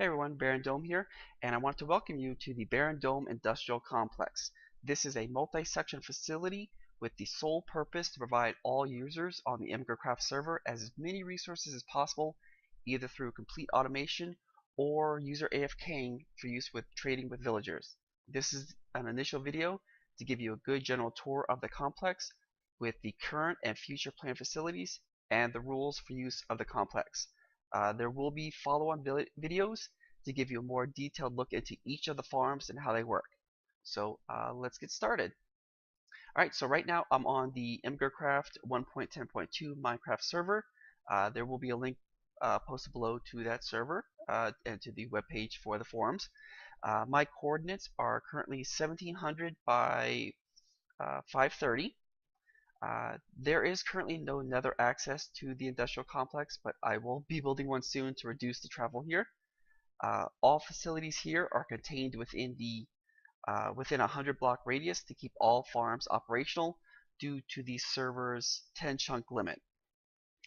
Hey everyone, BarrenDome here, and I want to welcome you to the BarrenDome Industrial Complex. This is a multi-section facility with the sole purpose to provide all users on the Imgurcraft server as many resources as possible, either through complete automation or user AFKing for use with trading with villagers. This is an initial video to give you a good general tour of the complex with the current and future planned facilities and the rules for use of the complex. There will be follow-on videos to give you a more detailed look into each of the farms and how they work. So let's get started. Alright, so right now I'm on the Imgurcraft 1.10.2 Minecraft server. There will be a link posted below to that server and to the webpage for the forums. My coordinates are currently 1700 by 530. There is currently no nether access to the industrial complex, but I will be building one soon to reduce the travel here. All facilities here are contained within within a 100 block radius to keep all farms operational due to the server's 10 chunk limit.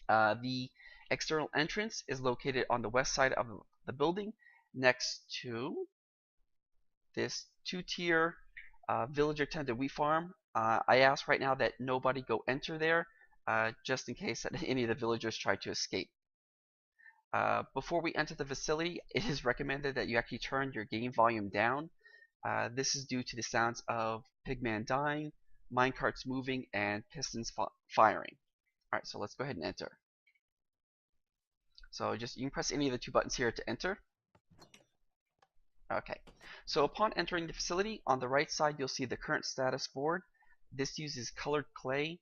The external entrance is located on the west side of the building next to this 2-tier villager tended wheat farm. I ask right now that nobody go enter there just in case that any of the villagers try to escape. Before we enter the facility, it is recommended that you actually turn your game volume down. This is due to the sounds of Pigmen dying, minecarts moving, and pistons firing. Alright, so let's go ahead and enter. So you can press any of the two buttons here to enter. Okay, so upon entering the facility, on the right side you'll see the current status board. This uses colored clay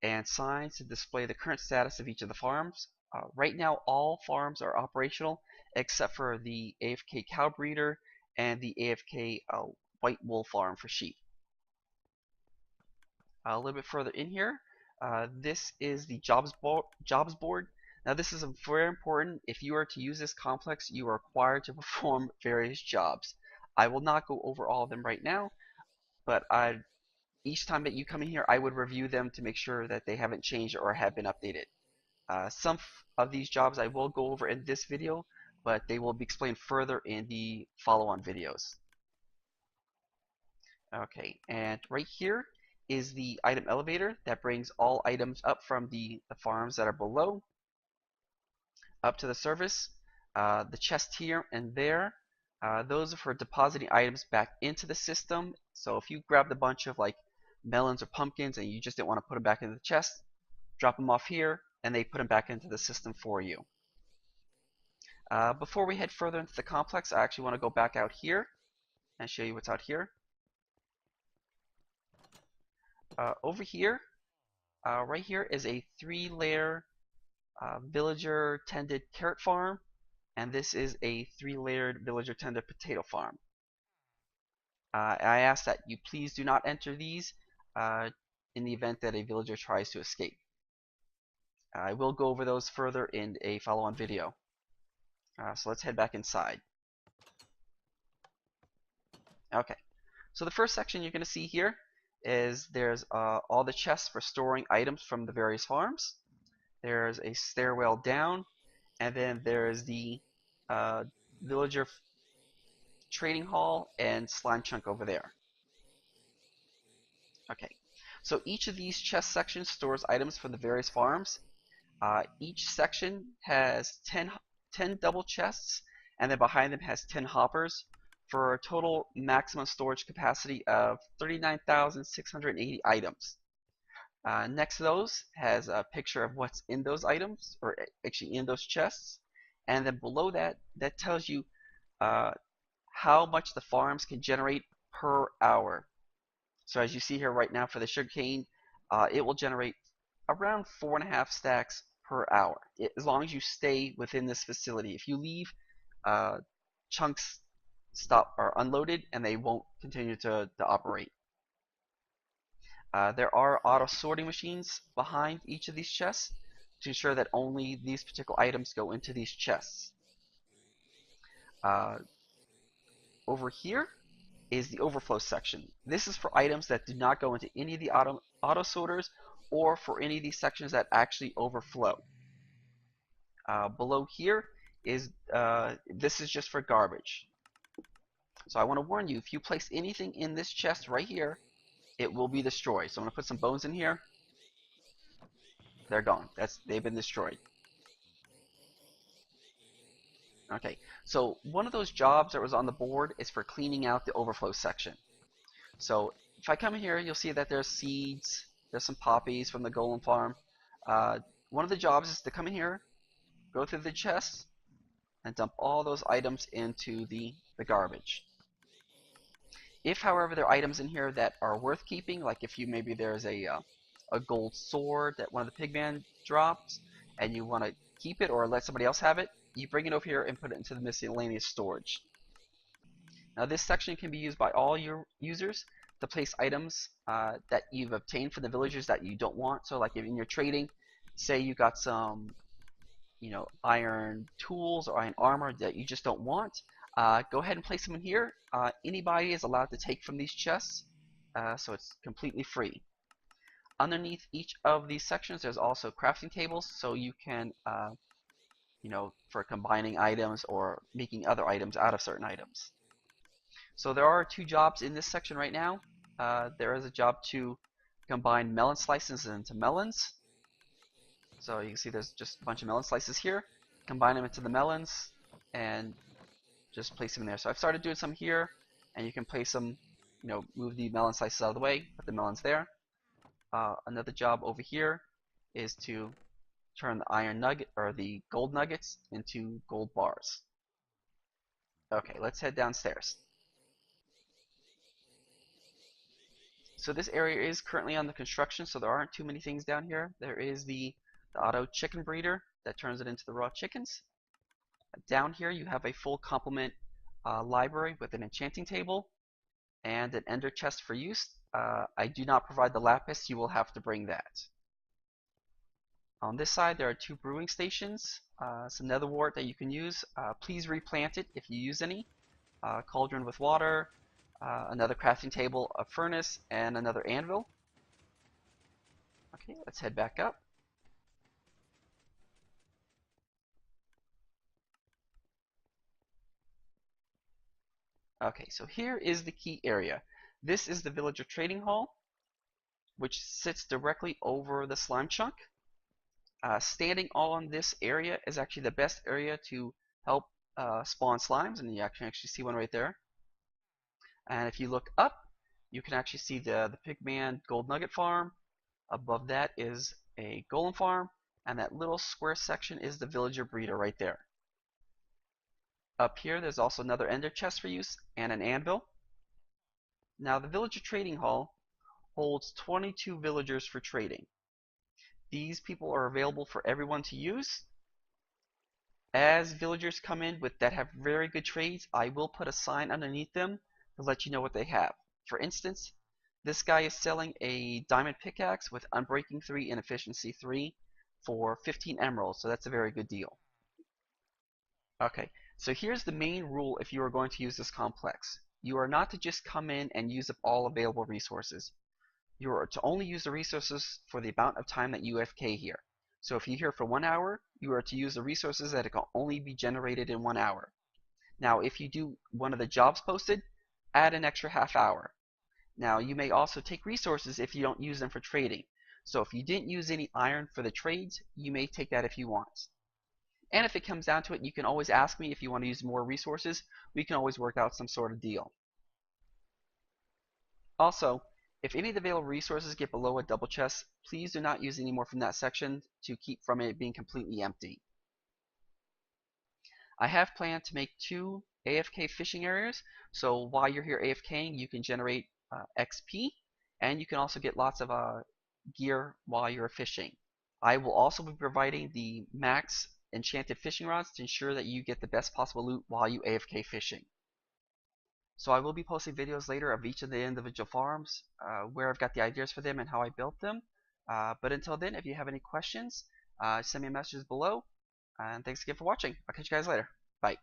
and signs to display the current status of each of the farms. Right now all farms are operational except for the AFK cow breeder and the AFK white wool farm for sheep. A little bit further in here, this is the jobs board. Now this is very important. If you are to use this complex, you are required to perform various jobs. I will not go over all of them right now, but each time that you come in here, I would review them to make sure that they haven't changed or have been updated. Some of these jobs I will go over in this video, but they will be explained further in the follow-on videos. Okay, and right here is the item elevator that brings all items up from the farms that are below up to the surface. The chest here and there, those are for depositing items back into the system. So if you grabbed a bunch of like melons or pumpkins and you just didn't want to put them back into the chest, drop them off here and they put them back into the system for you. Before we head further into the complex, I actually want to go back out here and show you what's out here. Over here, right here is a 3-layer villager tended carrot farm, and this is a 3-layered villager tended potato farm. I ask that you please do not enter these in the event that a villager tries to escape. I will go over those further in a follow-on video. So let's head back inside. Okay, so the first section you're going to see here is there's all the chests for storing items from the various farms. There's a stairwell down, and then there's the villager trading hall and slime chunk over there. Okay, so each of these chest sections stores items from the various farms. Each section has 10 double chests, and then behind them has 10 hoppers for a total maximum storage capacity of 39,680 items. Next to those has a picture of what's in those items, or actually in those chests, and then below that, that tells you how much the farms can generate per hour. So as you see here right now for the sugarcane, it will generate around 4.5 stacks per hour, as long as you stay within this facility. If you leave, chunks stop or unloaded and they won't continue to operate. There are auto sorting machines behind each of these chests to ensure that only these particular items go into these chests. Over here is the overflow section. This is for items that do not go into any of the auto sorters or for any of these sections that actually overflow. Below here is this is just for garbage. So I want to warn you, if you place anything in this chest right here, it will be destroyed. So I'm going to put some bones in here. They're gone. They've been destroyed. Okay, so one of those jobs that was on the board is for cleaning out the overflow section. So if I come in here, you'll see that there's seeds, there's some poppies from the Golem farm. One of the jobs is to come in here, go through the chests, and dump all those items into the garbage. If, however, there are items in here that are worth keeping, like if maybe there's a gold sword that one of the Pigmen dropped, and you want to keep it or let somebody else have it, you bring it over here and put it into the Miscellaneous Storage. Now this section can be used by all your users to place items that you've obtained from the villagers that you don't want. So like if in your trading, say you got some iron tools or iron armor that you just don't want, go ahead and place them in here. Anybody is allowed to take from these chests, so it's completely free. Underneath each of these sections there's also crafting tables, so you can for combining items or making other items out of certain items. So there are 2 jobs in this section right now. There is a job to combine melon slices into melons. So you can see there's just a bunch of melon slices here. Combine them into the melons and just place them in there. So I've started doing some here, and you can place them, move the melon slices out of the way, put the melons there. Another job over here is to turn the iron nugget or the gold nuggets into gold bars. Okay, let's head downstairs. So this area is currently under construction, so there aren't too many things down here. There is the auto chicken breeder that turns it into the raw chickens. Down here you have a full complement library with an enchanting table and an ender chest for use. I do not provide the lapis, you will have to bring that. On this side there are 2 brewing stations, some nether wart that you can use. Please replant it if you use any. Cauldron with water, another crafting table, a furnace, and another anvil. Okay, let's head back up. Okay, so here is the key area. This is the villager trading hall, which sits directly over the slime chunk. Standing on this area is actually the best area to help spawn slimes, and you can actually see one right there. And if you look up, you can actually see the Pigman gold nugget farm. Above that is a golem farm, and that little square section is the villager breeder right there. Up here there's also another ender chest for use and an anvil. Now the villager trading hall holds 22 villagers for trading. These people are available for everyone to use. As villagers come in that have very good trades, I will put a sign underneath them to let you know what they have. For instance, this guy is selling a diamond pickaxe with unbreaking 3 and efficiency 3 for 15 emeralds, so that's a very good deal. Okay, so here's the main rule if you are going to use this complex. You are not to just come in and use up all available resources. You are to only use the resources for the amount of time that you AFK here. So if you're here for 1 hour, you are to use the resources that can only be generated in 1 hour. Now if you do one of the jobs posted, add an extra half hour. Now you may also take resources if you don't use them for trading. So if you didn't use any iron for the trades, you may take that if you want. And if it comes down to it, you can always ask me if you want to use more resources. We can always work out some sort of deal. Also, if any of the available resources get below a double chest, please do not use any more from that section to keep from it being completely empty. I have planned to make 2 AFK fishing areas, so while you're here AFKing, you can generate XP, and you can also get lots of gear while you're fishing. I will also be providing the max enchanted fishing rods to ensure that you get the best possible loot while you AFK fishing. So I will be posting videos later of each of the individual farms, where I've got the ideas for them and how I built them. But until then, if you have any questions, send me a message below. And thanks again for watching. I'll catch you guys later. Bye.